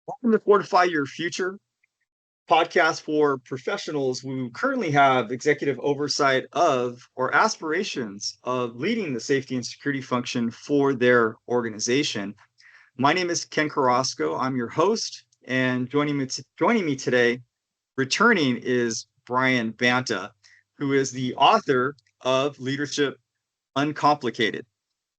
Welcome to Fortify Your Future podcast for professionals who currently have executive oversight of or aspirations of leading the safety and security function for their organization. My name is Ken Carrasco. I'm your host, and joining me today, returning, is Bryan Banta, who is the author of Leadership Uncomplicated.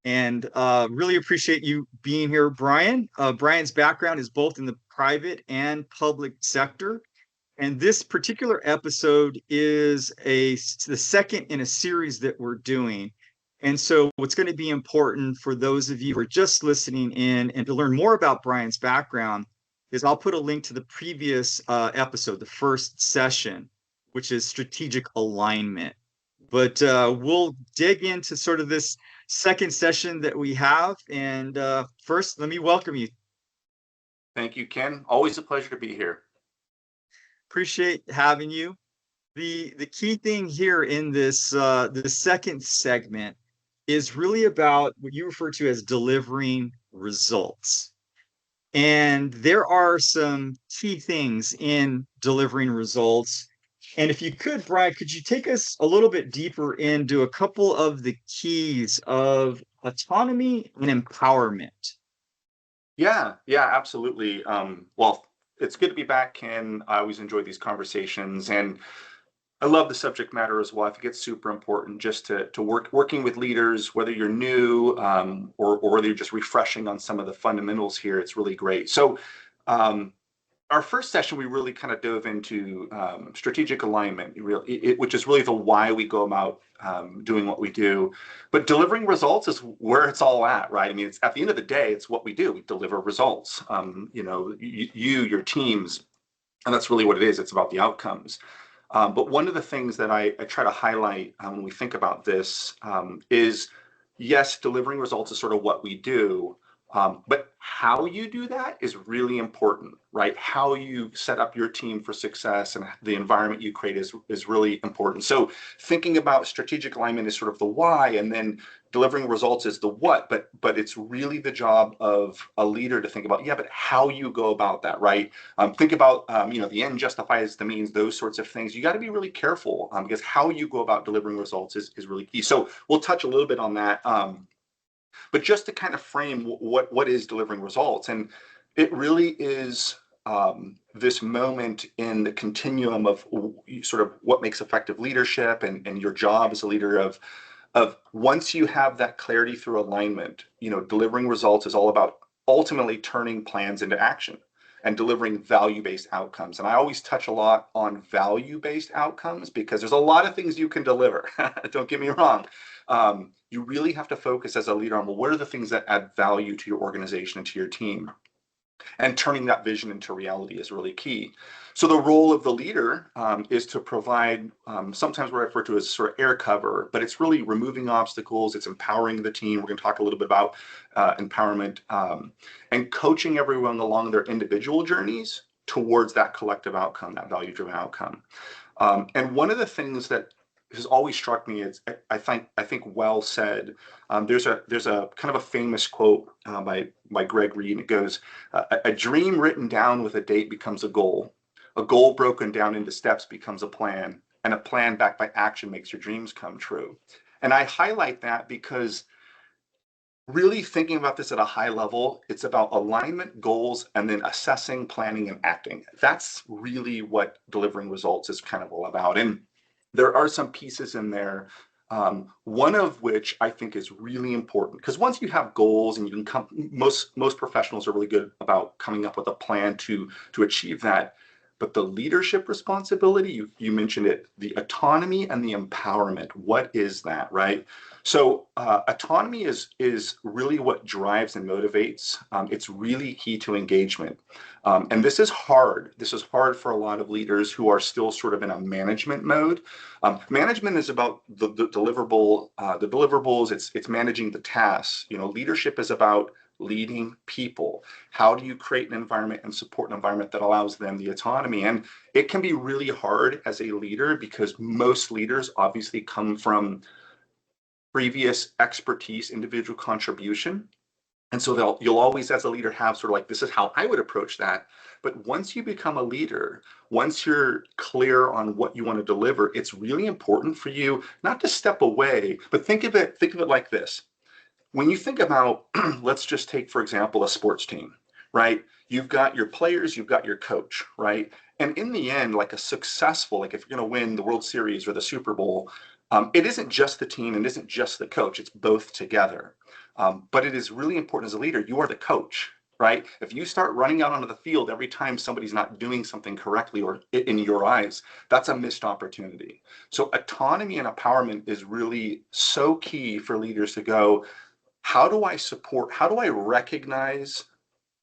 And really appreciate you being here, Bryan. Bryan's background is both in the private and public sector. And this particular episode is the second in a series that we're doing. And so what's going to be important for those of you who are just listening in and to learn more about Bryan's background is I'll put a link to the previous episode, the first session, which is strategic alignment. But we'll dig into sort of this second session that we have. And first, let me welcome you. Thank you, Ken. Always a pleasure to be here. Appreciate having you. The key thing here in this the second segment is really about what you refer to as delivering results. And there are some key things in delivering results. And if you could, Bryan, could you take us a little bit deeper into a couple of the keys of autonomy and empowerment? Yeah, absolutely. Well, it's good to be back, Ken. I always enjoy these conversations, and I love the subject matter as well. I think it's super important just to working with leaders, whether you're new or whether you're just refreshing on some of the fundamentals here. It's really great. So, our first session, we really kind of dove into strategic alignment, which is really the why we go about doing what we do. But delivering results is where it's all at, right? I mean, it's at the end of the day, it's what we do. We deliver results. Your teams, and that's really what it is. It's about the outcomes. But one of the things that I try to highlight when we think about this is, yes, delivering results is sort of what we do. But how you do that is really important, right? How you set up your team for success and the environment you create is really important. So thinking about strategic alignment is sort of the why, and then delivering results is the what. But it's really the job of a leader to think about, yeah, but how you go about that, right? Think about the end justifies the means, those sorts of things. You got to be really careful because how you go about delivering results is really key. So we'll touch a little bit on that. But just to kind of frame what is delivering results, and it really is this moment in the continuum of sort of what makes effective leadership and your job as a leader of once you have that clarity through alignment, delivering results is all about ultimately turning plans into action and delivering value-based outcomes. And I always touch a lot on value-based outcomes because there's a lot of things you can deliver. Don't get me wrong. You really have to focus as a leader on, well, what are the things that add value to your organization and to your team? And turning that vision into reality is really key. So the role of the leader is to provide sometimes what I refer to as sort of air cover, but it's really removing obstacles. It's empowering the team. We're going to talk a little bit about empowerment and coaching everyone along their individual journeys towards that collective outcome, that value-driven outcome. And one of the things that has always struck me is I think well said. There's a kind of a famous quote by Greg Reed, and it goes, "A dream written down with a date becomes a goal broken down into steps becomes a plan, and a plan backed by action makes your dreams come true." And I highlight that because really thinking about this at a high level, it's about alignment, goals, and then assessing, planning, and acting. That's really what delivering results is kind of all about. And there are some pieces in there, one of which I think is really important, because once you have goals and you can come, most professionals are really good about coming up with a plan to achieve that. But the leadership responsibility, you mentioned it, the autonomy and the empowerment. What is that, right? So autonomy is really what drives and motivates. It's really key to engagement. And this is hard. This is hard for a lot of leaders who are still sort of in a management mode. Management is about the deliverables. It's managing the tasks. Leadership is about leading people. How do you create an environment and support an environment that allows them the autonomy? And it can be really hard as a leader because most leaders obviously come from previous expertise, individual contribution. And so you'll always, as a leader, have sort of like, this is how I would approach that. But once you become a leader, once you're clear on what you want to deliver, it's really important for you not to step away, but think of it like this. When you think about, let's just take, for example, a sports team, right? You've got your players, you've got your coach, right? And in the end, like a successful, like if you're going to win the World Series or the Super Bowl, it isn't just the team and isn't just the coach, it's both together. But it is really important as a leader, you are the coach, right? If you start running out onto the field every time somebody's not doing something correctly or in your eyes, that's a missed opportunity. So autonomy and empowerment is really so key for leaders to go, how do I support, how do I recognize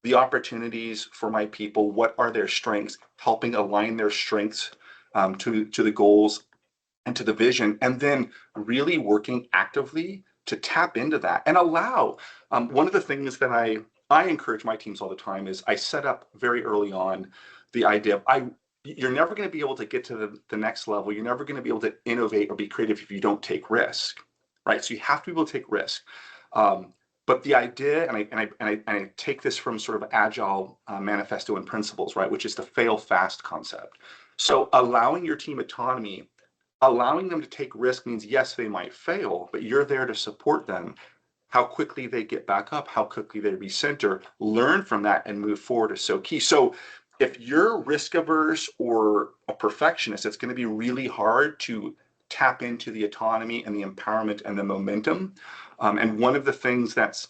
the opportunities for my people? What are their strengths? Helping align their strengths to the goals and to the vision, and then really working actively to tap into that and allow. One of the things that I encourage my teams all the time is I set up very early on the idea of you're never going to be able to get to the next level. You're never going to be able to innovate or be creative if you don't take risk, right? So you have to be able to take risk. Um, but the idea, and I take this from sort of agile manifesto and principles, right, which is the fail fast concept. So allowing your team autonomy, allowing them to take risk means, yes, they might fail, but you're there to support them. How quickly they get back up, how quickly they recenter, learn from that and move forward is so key. So if you're risk averse or a perfectionist, it's going to be really hard to tap into the autonomy and the empowerment and the momentum. And one of the things that's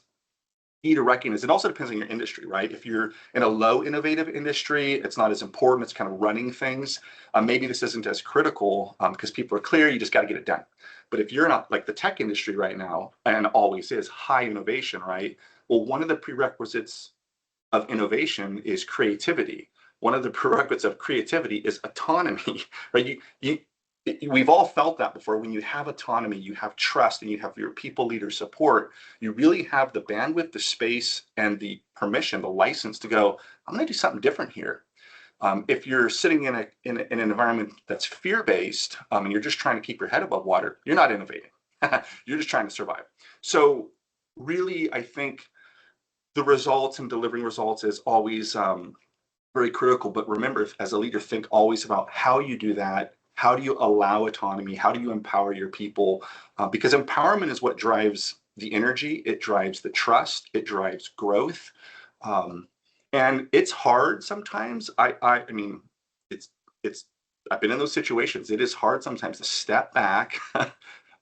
key to recognize, it also depends on your industry, right? If you're in a low innovative industry, it's not as important, it's kind of running things. Maybe this isn't as critical because people are clear, you just got to get it done. But if you're not like the tech industry right now, and always is high innovation, right? Well, one of the prerequisites of innovation is creativity. One of the prerequisites of creativity is autonomy, right? We've all felt that before. When you have autonomy, you have trust, and you have your people leader support, you really have the bandwidth, the space, and the permission, the license to go, I'm going to do something different here. If you're sitting in an environment that's fear-based, and you're just trying to keep your head above water, you're not innovating. You're just trying to survive. So really, I think the results and delivering results is always very critical. But remember, as a leader, think always about how you do that. How do you allow autonomy? How do you empower your people? Because empowerment is what drives the energy. It drives the trust. It drives growth. Um, and it's hard sometimes. I mean, it's it's. I've been in those situations. It is hard sometimes to step back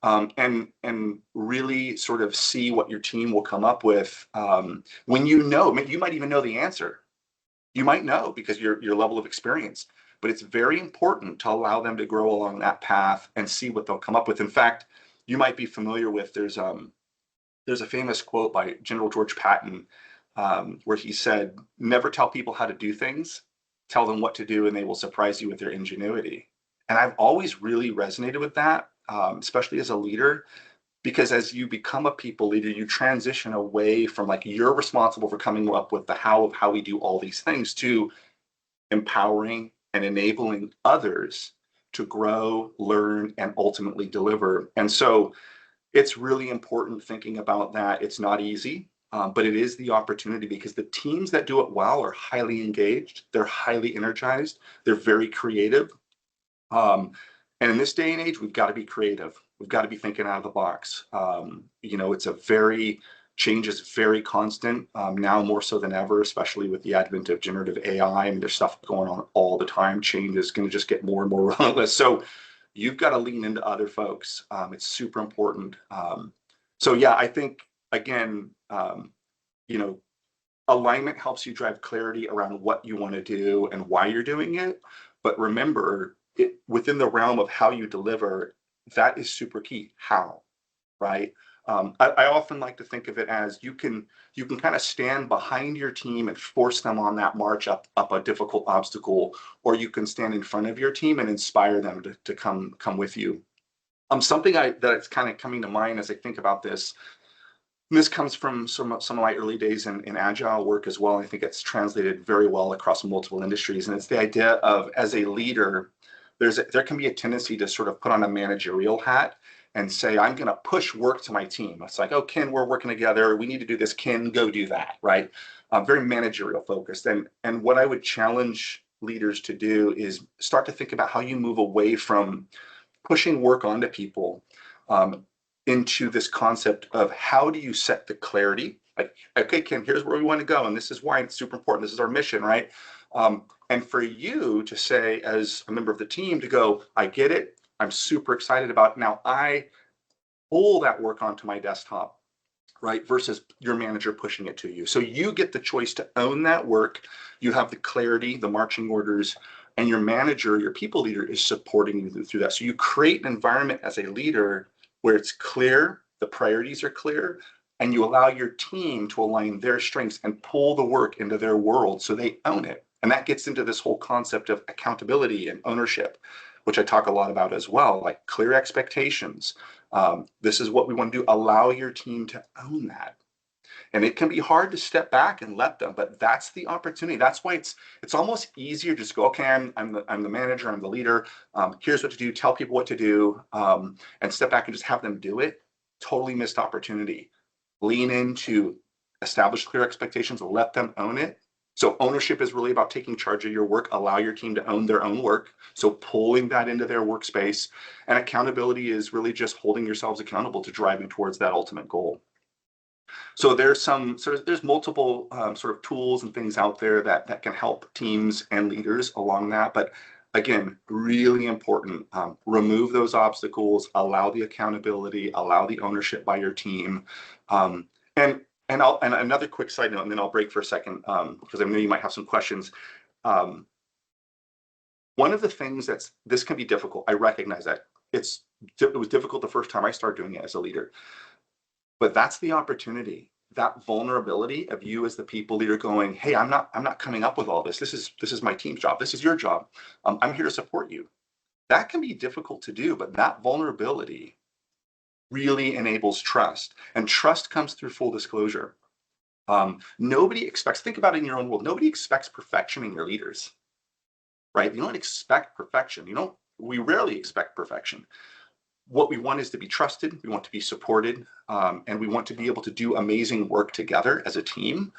and really sort of see what your team will come up with when you know. You might even know the answer. You might know because your level of experience, but it's very important to allow them to grow along that path and see what they'll come up with. In fact, you might be familiar with, there's a famous quote by General George Patton where he said, never tell people how to do things, tell them what to do, and they will surprise you with their ingenuity. And I've always really resonated with that, especially as a leader, because as you become a people leader, you transition away from like you're responsible for coming up with the how of how we do all these things to empowering and enabling others to grow, learn, and ultimately deliver. And so it's really important thinking about that. It's not easy, but it is the opportunity because the teams that do it well are highly engaged, they're highly energized, they're very creative. And in this day and age, we've got to be creative. We've got to be thinking out of the box. It's a very, change is very constant now more so than ever, especially with the advent of generative AI. And there's stuff going on all the time. Change is going to just get more and more relentless. So you've got to lean into other folks. It's super important. So yeah, I think again, you know, alignment helps you drive clarity around what you want to do and why you're doing it. But remember, within the realm of how you deliver, that is super key. How, right? I often like to think of it as you can kind of stand behind your team and force them on that march up a difficult obstacle, or you can stand in front of your team and inspire them to come with you. Something that's kind of coming to mind as I think about this. This comes from some of my early days in agile work as well. I think it's translated very well across multiple industries. And it's the idea of, as a leader, there can be a tendency to sort of put on a managerial hat and say, I'm going to push work to my team. It's like, oh, Ken, we're working together. We need to do this. Ken, go do that, right? Very managerial focused. And what I would challenge leaders to do is start to think about how you move away from pushing work onto people um, into this concept of how do you set the clarity? Like, okay, Ken, here's where we want to go, and this is why it's super important. This is our mission, right? And for you to say, as a member of the team, to go, I get it. I'm super excited about it. Now I pull that work onto my desktop, right? Versus your manager pushing it to you. So you get the choice to own that work. You have the clarity, the marching orders, and your manager, your people leader is supporting you through that. So you create an environment as a leader where it's clear, the priorities are clear, and you allow your team to align their strengths and pull the work into their world so they own it. And that gets into this whole concept of accountability and ownership, which I talk a lot about as well, like clear expectations. This is what we want to do. Allow your team to own that. And it can be hard to step back and let them, but that's the opportunity. That's why it's almost easier to just go, okay, I'm the manager, I'm the leader. Here's what to do. Tell people what to do, and step back and just have them do it. Totally missed opportunity. Lean into establish clear expectations, let them own it. So ownership is really about taking charge of your work, allow your team to own their own work. So pulling that into their workspace. And accountability is really just holding yourselves accountable to driving towards that ultimate goal. So there's multiple sort of tools and things out there that can help teams and leaders along that. But again, really important. Remove those obstacles, allow the accountability, allow the ownership by your team. Um, and and another quick side note, and then I'll break for a second because I know you might have some questions. Um, One of the things this can be difficult. I recognize that it was difficult the first time I started doing it as a leader, but that's the opportunity. That vulnerability of you as the people leader going, hey, I'm not coming up with all this. This is my team's job. This is your job. I'm here to support you. That can be difficult to do, but that vulnerability really enables trust, and trust comes through full disclosure. Nobody expects, think about it in your own world, nobody expects perfection in your leaders, right? You don't expect perfection. We rarely expect perfection. What we want is to be trusted, we want to be supported, and we want to be able to do amazing work together as a team.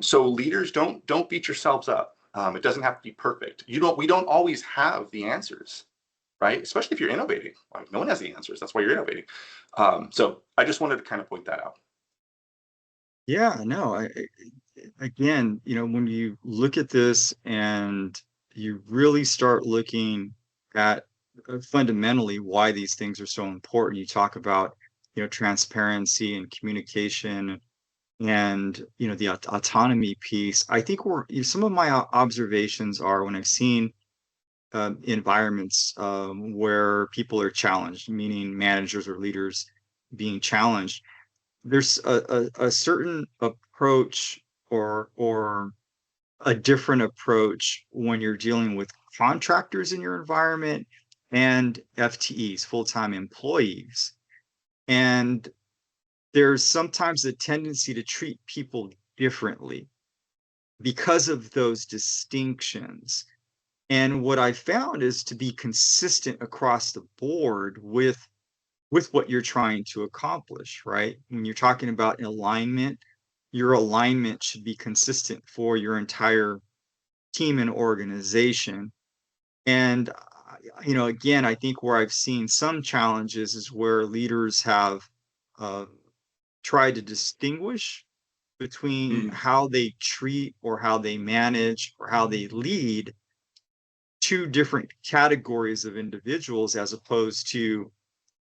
So leaders, don't beat yourselves up. It doesn't have to be perfect. We don't always have the answers, right? Especially if you're innovating. Like, no one has the answers. That's why you're innovating. So I just wanted to kind of point that out. Yeah, no, again, when you look at this and you really start looking at fundamentally why these things are so important, you talk about, transparency and communication and, the autonomy piece. I think some of my observations are when I've seen environments where people are challenged, meaning managers or leaders being challenged, there's a certain approach or a different approach when you're dealing with contractors in your environment and FTEs, full-time employees. And there's sometimes a tendency to treat people differently because of those distinctions. And what I found is to be consistent across the board with what you're trying to accomplish, right? When you're talking about alignment, your alignment should be consistent for your entire team and organization. And, again, I think where I've seen some challenges is where leaders have uh, tried to distinguish between Mm. how they treat or how they manage or how they lead two different categories of individuals as opposed to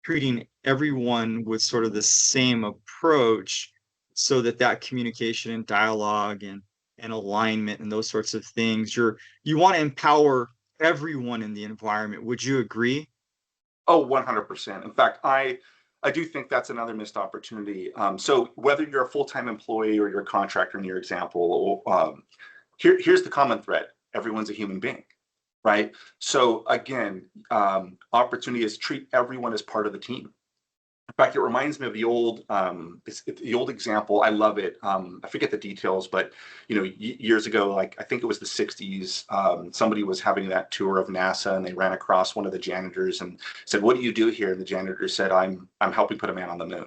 treating everyone with sort of the same approach so that that communication and dialogue and alignment and those sorts of things you want to empower everyone in the environment. Would you agree? Oh, 100%. In fact, I do think that's another missed opportunity. So whether you're a full-time employee or you're a contractor in your example, here's the common thread. Everyone's a human being, right? So again, opportunity is treat everyone as part of the team. fact, it reminds me of the old, it's the old example. I love it. I forget the details, but years ago, like I think it was the '60s, somebody was having that tour of NASA, and they ran across one of the janitors and said, "What do you do here?" And the janitor said, "I'm helping put a man on the moon."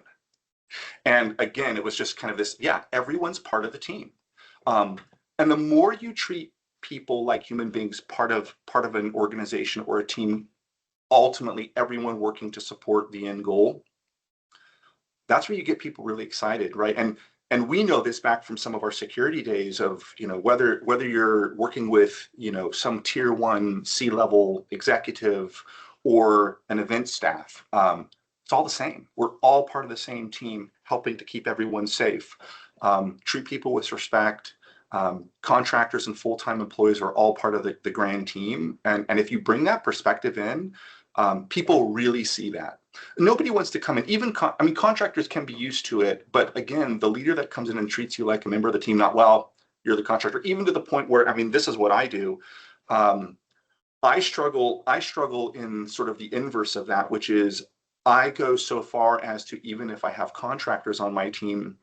And again, it was just kind of this, yeah, everyone's part of the team. Um, and the more you treat people like human beings, part of an organization or a team, ultimately everyone working to support the end goal, that's where you get people really excited, right? And we know this back from some of our security days of, whether you're working with, some tier one C-level executive or an event staff, it's all the same. We're all part of the same team, helping to keep everyone safe. Treat people with respect. Contractors and full-time employees are all part of the grand team. And if you bring that perspective in, people really see that. Nobody wants to come in, even contractors can be used to it, but again, the leader that comes in and treats you like a member of the team, not, well, you're the contractor, even to the point where, this is what I do. I struggle in sort of the inverse of that, which is I go so far as to, even if I have contractors on my team,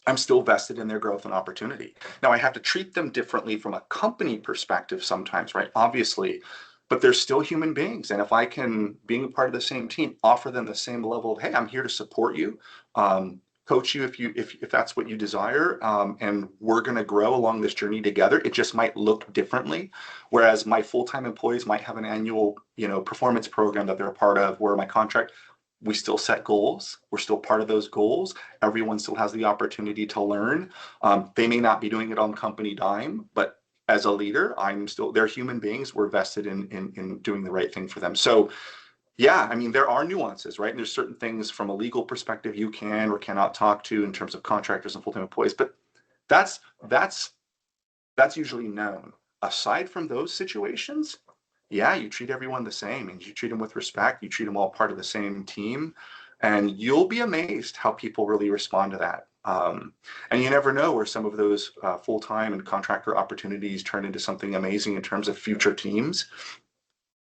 I'm still vested in their growth and opportunity. Now, I have to treat them differently from a company perspective sometimes, right? Obviously, but they're still human beings. And if I can, being a part of the same team, offer them the same level of, hey, I'm here to support you, coach you if that's what you desire, and we're going to grow along this journey together. It just might look differently. Whereas my full-time employees might have an annual, performance program that they're a part of, where my contract, we still set goals. We're still part of those goals. Everyone still has the opportunity to learn. They may not be doing it on company dime, but as a leader, they're human beings. We're vested in doing the right thing for them. So yeah, there are nuances, right? And there's certain things from a legal perspective you can or cannot talk to in terms of contractors and full-time employees, but that's usually known. Aside from those situations, yeah, you treat everyone the same, and you treat them with respect. You treat them all part of the same team, and you'll be amazed how people really respond to that. And you never know where some of those full-time and contractor opportunities turn into something amazing in terms of future teams.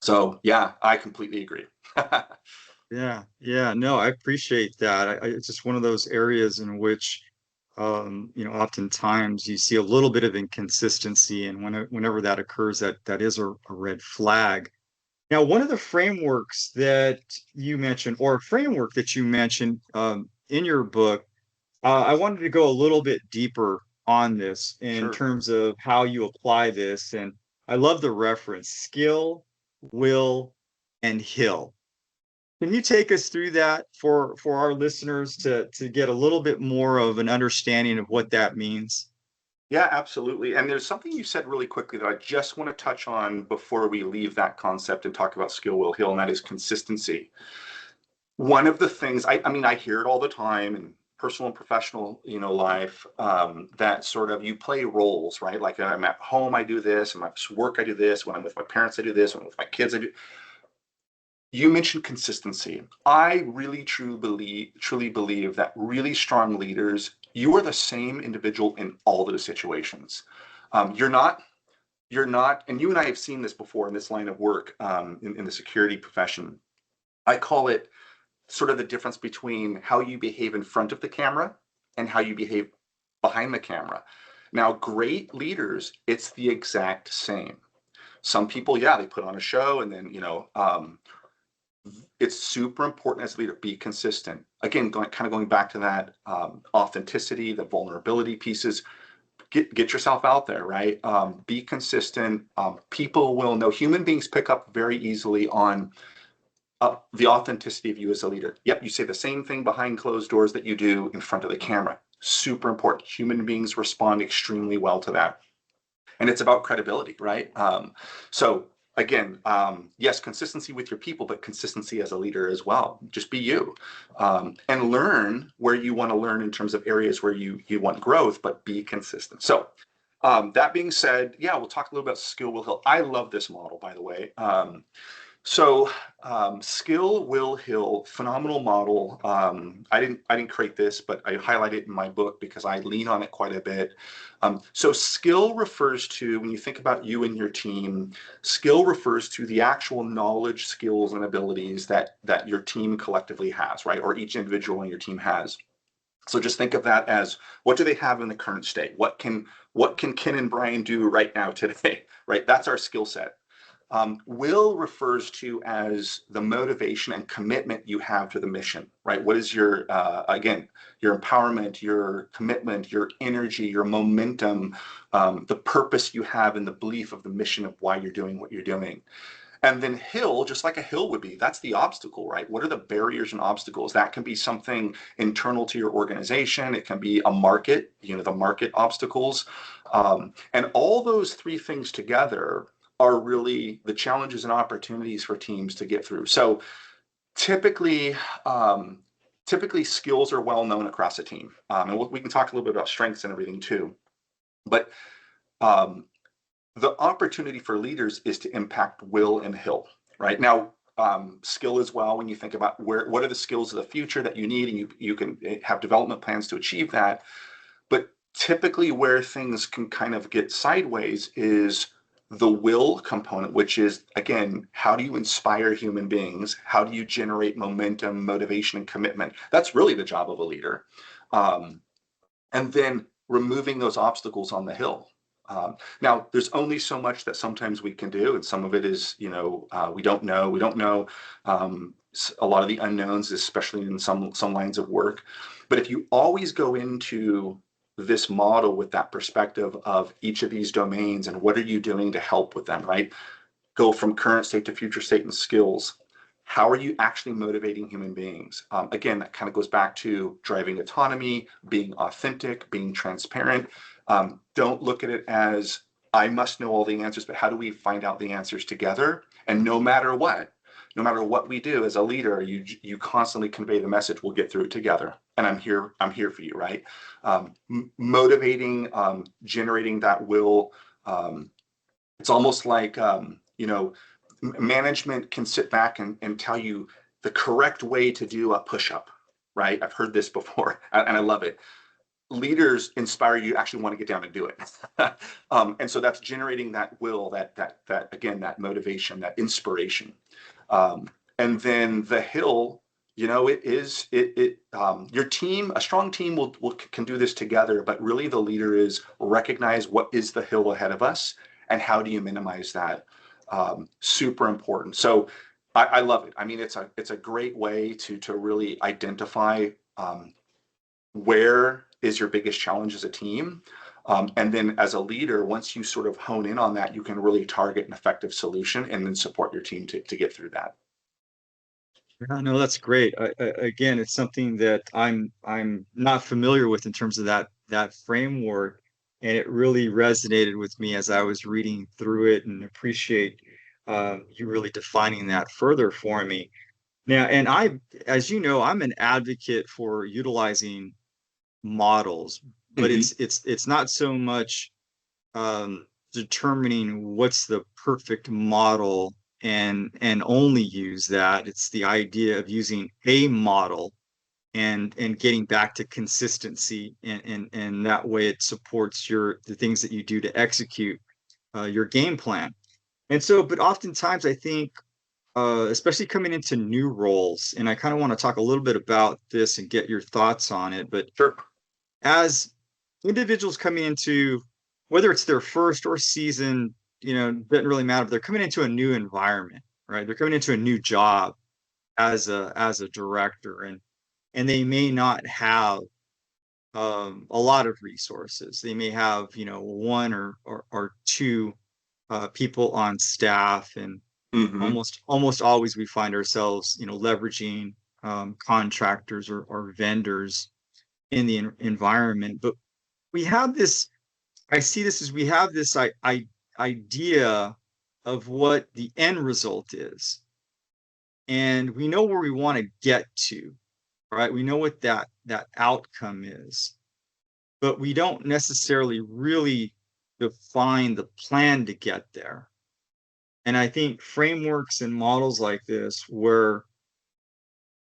So yeah, I completely agree. Yeah, yeah, no, I appreciate that. It's just one of those areas in which, oftentimes you see a little bit of inconsistency, and whenever that occurs, that is a red flag. Now, one of the frameworks that you mentioned, or a framework that you mentioned in your book, I wanted to go a little bit deeper on this in Sure. terms of how you apply this, and I love the reference: skill, will, and hill. Can you take us through that for our listeners to get a little bit more of an understanding of what that means? Yeah, absolutely. And there's something you said really quickly that I just want to touch on before we leave that concept and talk about skill, will, heal, and that is consistency. One of the things I hear it all the time in personal and professional, life, that sort of, you play roles, right? Like, I'm at home, I do this, and at work, I do this. When I'm with my parents, I do this. When I'm with my kids, I do. You mentioned consistency. I really truly believe that really strong leaders, you are the same individual in all those situations. You're not, and you and I have seen this before in this line of work, in the security profession. I call it sort of the difference between how you behave in front of the camera and how you behave behind the camera. Now, great leaders, it's the exact same. Some people, yeah, they put on a show, and then, it's super important as a leader, be consistent. Again, going back to that, authenticity, the vulnerability pieces, get yourself out there, right? Be consistent. People will know. Human beings pick up very easily on the authenticity of you as a leader. Yep, you say the same thing behind closed doors that you do in front of the camera. Super important. Human beings respond extremely well to that. And it's about credibility, right? So again, yes, consistency with your people, but consistency as a leader as well. Just be you, and learn where you want to learn in terms of areas where you want growth, but be consistent. So that being said, yeah, we'll talk a little about skill, will, help. I love this model, by the way. So, skill, will, hill, phenomenal model. I didn't create this, but I highlight it in my book because I lean on it quite a bit. So skill refers to, when you think about you and your team, skill refers to the actual knowledge, skills, and abilities that your team collectively has, right? Or each individual in your team has. So just think of that as, what do they have in the current state? What can Ken and Brian do right now today? Right? That's our skill set. Will refers to as the motivation and commitment you have to the mission, right? What is your, again, your empowerment, your commitment, your energy, your momentum, the purpose you have, and the belief of the mission of why you're doing what you're doing. And then hill, just like a hill would be, that's the obstacle, right? What are the barriers and obstacles? That can be something internal to your organization. It can be a market, the market obstacles. And all those three things together are really the challenges and opportunities for teams to get through. So typically, typically skills are well known across a team. And we can talk a little bit about strengths and everything too. But um, the opportunity for leaders is to impact will and hill, right? Now, skill as well, when you think about what are the skills of the future that you need, and you can have development plans to achieve that. But typically where things can kind of get sideways is the will component, which is, again, how do you inspire human beings? How do you generate momentum, motivation, and commitment? That's really the job of a leader. Um, and then removing those obstacles on the hill. Now, there's only so much that sometimes we can do, and some of it is, we don't know. We don't know a lot of the unknowns, especially in some lines of work. But if you always go into this model with that perspective of each of these domains and what are you doing to help with them, right? Go from current state to future state and skills. How are you actually motivating human beings? Again, that kind of goes back to driving autonomy, being authentic, being transparent. Don't look at it as, I must know all the answers, but how do we find out the answers together? And no matter what we do as a leader, you constantly convey the message, we'll get through it together. And I'm here for you, right? Motivating, generating that will. It's almost like, management can sit back and tell you the correct way to do a push-up, right? I've heard this before, and I love it. Leaders inspire you to actually want to get down and do it. And so that's generating that will, that again, that motivation, that inspiration. And then the hill, your team, a strong team can do this together, but really the leader is recognize what is the hill ahead of us and how do you minimize that. Super important. So I love it. I mean, it's a great way to really identify where is your biggest challenge as a team. And then as a leader, once you sort of hone in on that, you can really target an effective solution and then support your team to get through that. Yeah, no, that's great. Again, it's something that I'm not familiar with in terms of that framework, and it really resonated with me as I was reading through it, and appreciate you really defining that further for me. Now, and as you know, I'm an advocate for utilizing models, but Mm-hmm. it's not so much determining what's the perfect model and only use that. It's the idea of using a model and getting back to consistency, and that way it supports the things that you do to execute your game plan. And so, but oftentimes I think, especially coming into new roles, and I kind of want to talk a little bit about this and get your thoughts on it, but Sure. as individuals coming into, whether it's their first or season, doesn't really matter, but they're coming into a new environment, right? They're coming into a new job as a director, and they may not have a lot of resources. They may have, one or two people on staff, and Mm-hmm. almost always we find ourselves, leveraging contractors or vendors in the environment. But we have this, I see this as, we have this idea of what the end result is, and we know where we want to get to, right? We know what that outcome is, but we don't necessarily really define the plan to get there. And I think frameworks and models like this, where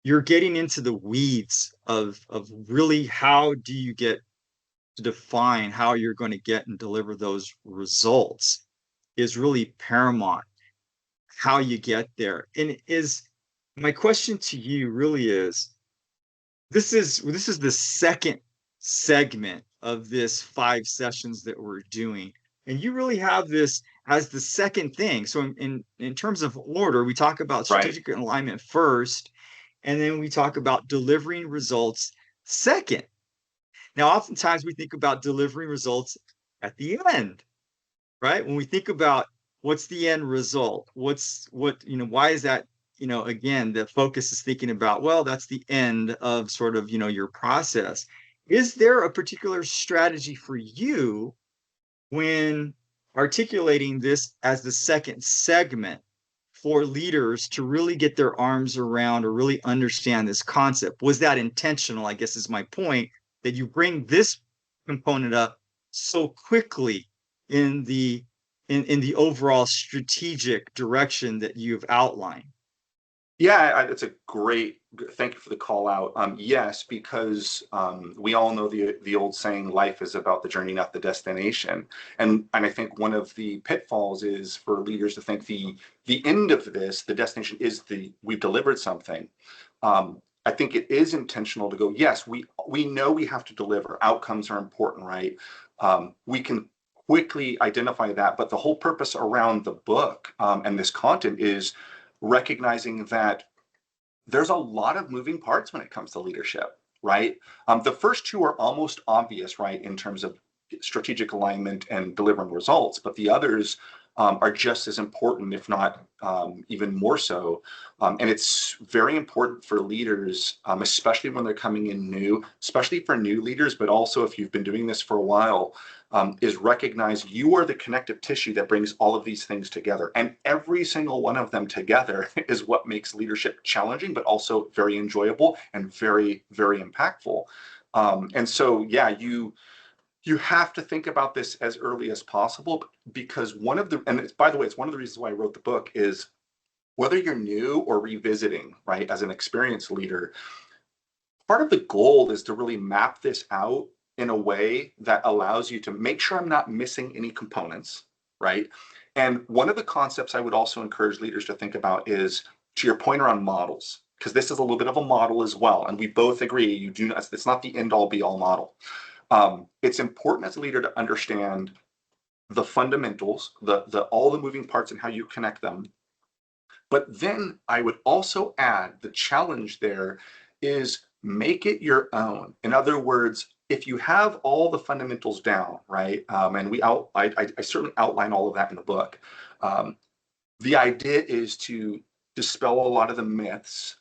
you're getting into the weeds of really how do you get to define how you're going to get and deliver those results, is really paramount. How you get there. And is my question to you really is, this is the second segment of this 5 sessions that we're doing. And you really have this as the second thing. So in terms of order, we talk about Right. strategic alignment first, and then we talk about delivering results second. Now, oftentimes we think about delivering results at the end, right? When we think about what's the end result, why is that, again, the focus is thinking about, well, that's the end of sort of, your process. Is there a particular strategy for you when articulating this as the second segment for leaders to really get their arms around or really understand this concept? Was that intentional, I guess is my point, that you bring this component up so quickly in the overall strategic direction that you've outlined? Yeah, it's a great. Thank you for the call out. Yes, because we all know the old saying, "Life is about the journey, not the destination." And I think one of the pitfalls is for leaders to think the end of this, the destination, is the we've delivered something. I think it is intentional to go. Yes, we know we have to deliver. Outcomes are important, right? We can quickly identify that, but the whole purpose around the book and this content is recognizing that there's a lot of moving parts when it comes to leadership, right? The first two are almost obvious, right, in terms of strategic alignment and delivering results, but the others are just as important, if not even more so. And it's very important for leaders, especially when they're coming in new, especially for new leaders, but also if you've been doing this for a while, is recognize you are the connective tissue that brings all of these things together. And every single one of them together is what makes leadership challenging, but also very enjoyable and very, very impactful. And so, yeah, you have to think about this as early as possible, because and it's, by the way, it's one of the reasons why I wrote the book, is whether you're new or revisiting, right, as an experienced leader, part of the goal is to really map this out in a way that allows you to make sure I'm not missing any components, right? And one of the concepts I would also encourage leaders to think about is, to your point around models, because this is a little bit of a model as well. And we both agree, you do not, it's not the end all be all model. It's important as a leader to understand the fundamentals, the all the moving parts and how you connect them. But then I would also add, the challenge there is make it your own. In other words, if you have all the fundamentals down, right? And I certainly outline all of that in the book. Um, the idea is to dispel a lot of the myths,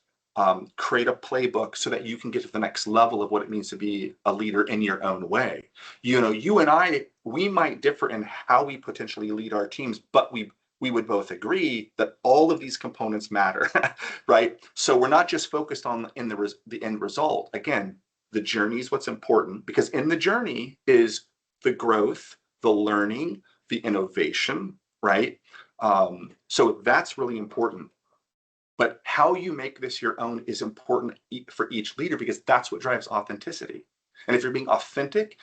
create a playbook so that you can get to the next level of what it means to be a leader in your own way. You and I, we might differ in how we potentially lead our teams, but we would both agree that all of these components matter, right? So we're not just focused on the end result. Again, the journey is what's important, because in the journey is the growth, the learning, the innovation, right? So that's really important. But how you make this your own is important for each leader, because that's what drives authenticity. And if you're being authentic,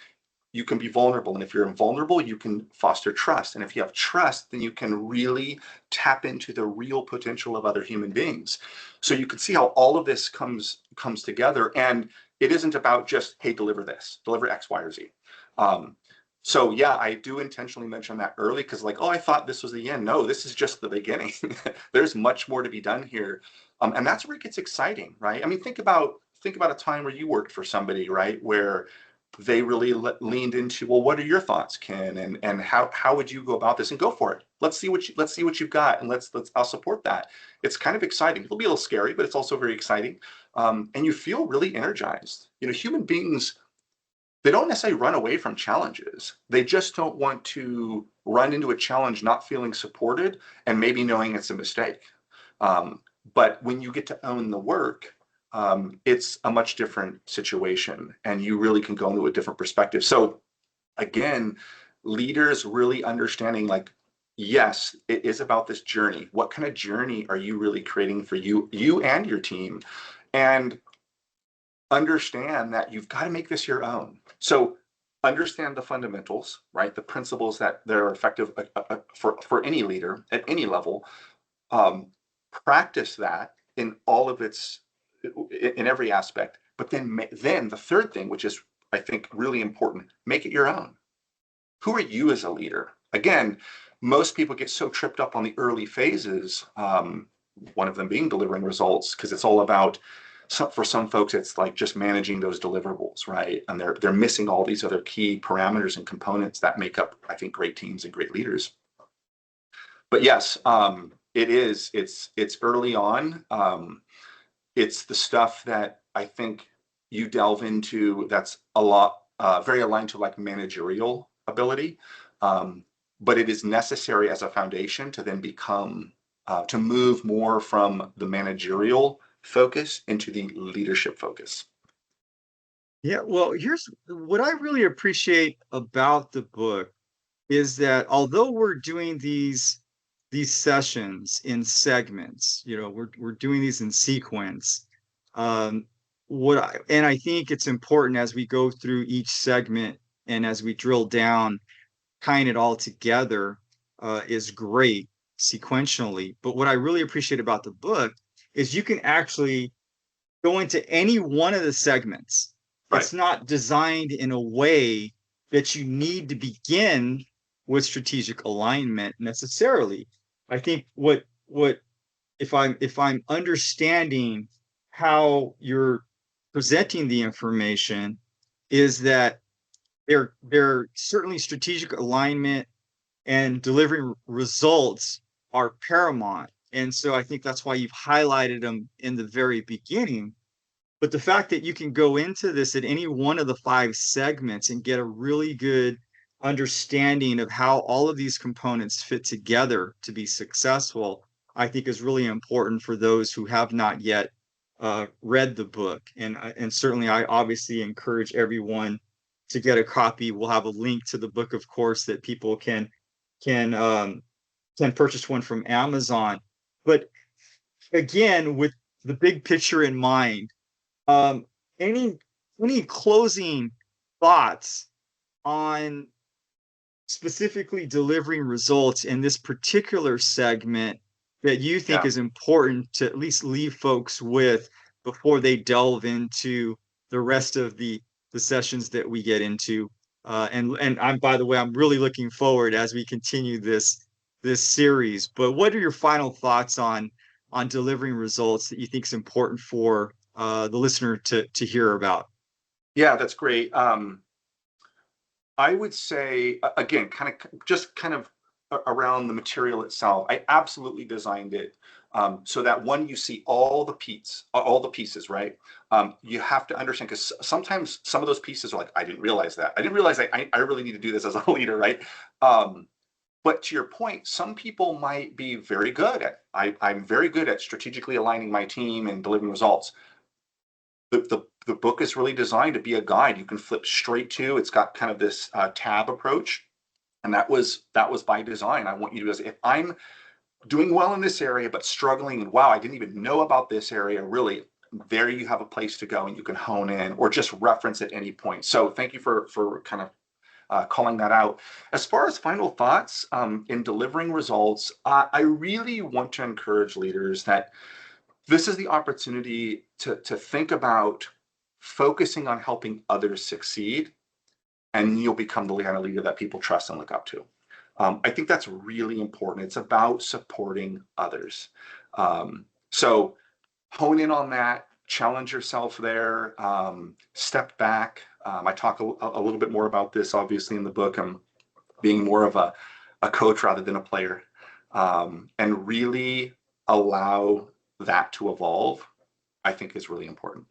you can be vulnerable. And if you're invulnerable, you can foster trust. And if you have trust, then you can really tap into the real potential of other human beings. So you can see how all of this comes together. And it isn't about just, hey, deliver this, deliver X, Y, or Z. So yeah, I do intentionally mention that early, because like, oh, I thought this was the end. No, this is just the beginning. There's much more to be done here. And that's where it gets exciting, right? I mean, think about a time where you worked for somebody, right, where they really leaned into, well, what are your thoughts, Ken, and how would you go about this? And go for it. Let's see what you've got, and let's I'll support that. It's kind of exciting. It'll be a little scary, but it's also very exciting, and you feel really energized. Human beings, they don't necessarily run away from challenges. They just don't want to run into a challenge not feeling supported and maybe knowing it's a mistake. Um, but when you get to own the work, it's a much different situation, and you really can go into a different perspective. So again, leaders really understanding, like, yes, it is about this journey. What kind of journey are you really creating for you and your team? And understand that you've got to make this your own. So understand the fundamentals, right? The principles that are effective for any leader at any level. Um, Practice that in all of its in every aspect. But then the third thing, which is I think really important, make it your own. Who are you as a leader? Again, most people get so tripped up on the early phases, one of them being delivering results, because it's all about, for some folks, it's like just managing those deliverables, right? And they're missing all these other key parameters and components that make up, I think, great teams and great leaders. But yes, it's early on. It's the stuff that I think you delve into that's a lot very aligned to like managerial ability, um, but it is necessary as a foundation to then become to move more from the managerial focus into the leadership focus. Yeah, well, here's what I really appreciate about the book is that although we're doing these sessions in segments, we're doing these in sequence. Um, and I think it's important as we go through each segment and as we drill down, tying it all together is great sequentially. But what I really appreciate about the book is you can actually go into any one of the segments. Right. It's not designed in a way that you need to begin with strategic alignment necessarily. I think what if I'm understanding how you're presenting the information is that there certainly strategic alignment and delivering results are paramount. And so I think that's why you've highlighted them in the very beginning, but the fact that you can go into this at any one of the five segments and get a really good understanding of how all of these components fit together to be successful, I think is really important for those who have not yet read the book. And certainly, I obviously encourage everyone to get a copy. We'll have a link to the book, of course, that people can can purchase one from Amazon. But again, with the big picture in mind, um, any closing thoughts on specifically delivering results in this particular segment that you think Yeah. is important to at least leave folks with before they delve into the rest of the sessions that we get into? And I'm by the way, I'm really looking forward as we continue this series. But what are your final thoughts on delivering results that you think is important for the listener to hear about? Yeah, that's great. I would say again, kind of around the material itself. I absolutely designed it so that when you see all the pieces, right? You have to understand because sometimes some of those pieces are like, I didn't realize that. I didn't realize that I really need to do this as a leader, right? Um, but to your point, some people might be very good at. I'm very good at strategically aligning my team and delivering results. The book is really designed to be a guide you can flip straight to. It's got kind of this tab approach, and that was by design. I want you to, if I'm doing well in this area but struggling, and wow, I didn't even know about this area. Really, there you have a place to go, and you can hone in or just reference at any point. So thank you for kind of calling that out. As far as final thoughts in delivering results, I really want to encourage leaders that this is the opportunity to think about focusing on helping others succeed, and you'll become the kind of leader that people trust and look up to. I think that's really important. It's about supporting others. So hone in on that, challenge yourself there, step back. I talk a little bit more about this, obviously, in the book. I'm being more of a coach rather than a player, and really allow that to evolve, I think is really important.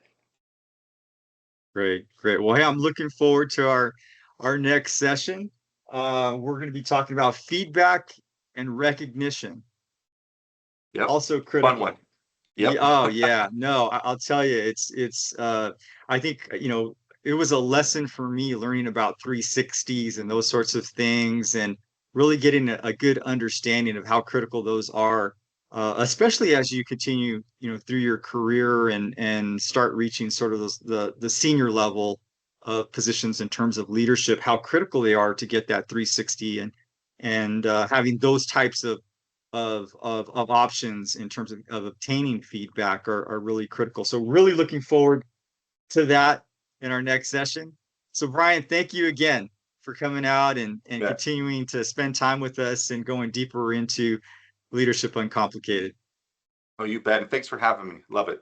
Great, great. Well, hey, I'm looking forward to our next session. We're going to be talking about feedback and recognition, Yep. also Fun one. critical. Yeah, Yep. oh yeah, no, I'll tell you, it's I think it was a lesson for me learning about 360s and those sorts of things, and really getting a good understanding of how critical those are, especially as you continue, through your career and start reaching sort of the senior level of positions in terms of leadership, how critical they are to get that 360 and having those types of options in terms of obtaining feedback are really critical. So really looking forward to that in our next session. So Bryan, thank you again for coming out and Yeah. continuing to spend time with us and going deeper into Leadership Uncomplicated. Oh, you bet. And thanks for having me. Love it.